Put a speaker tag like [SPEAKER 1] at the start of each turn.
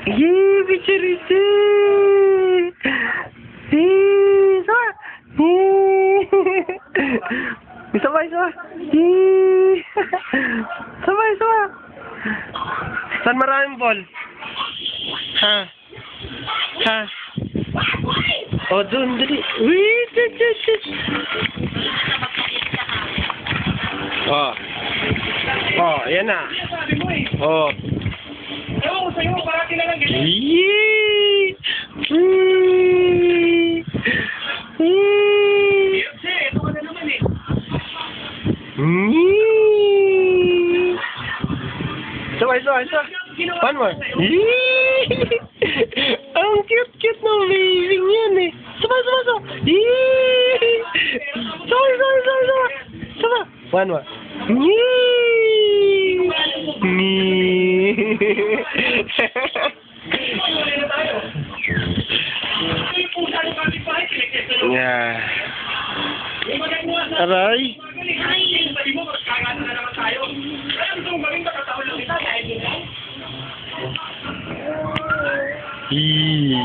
[SPEAKER 1] Yee, bichirisi. Yee, sama. Yee. Isa pa, isa pa. Yee. Sama, isa pa. Saan maraming ball? Ha? Ha? O, dun, dali. Wee, chit. Oh. Oh, yan na. Oh.
[SPEAKER 2] Ewan ko sa'yo, parati na lang ganyan.
[SPEAKER 1] Yee! Yee! Yee!
[SPEAKER 2] Kasi, ito ka na naman eh.
[SPEAKER 1] Yee! Isa. One more. Yee! Ang cute ng baby niyan eh. Sama. Yee! Sama. One more. Yee! Yeah. Aray. Hii.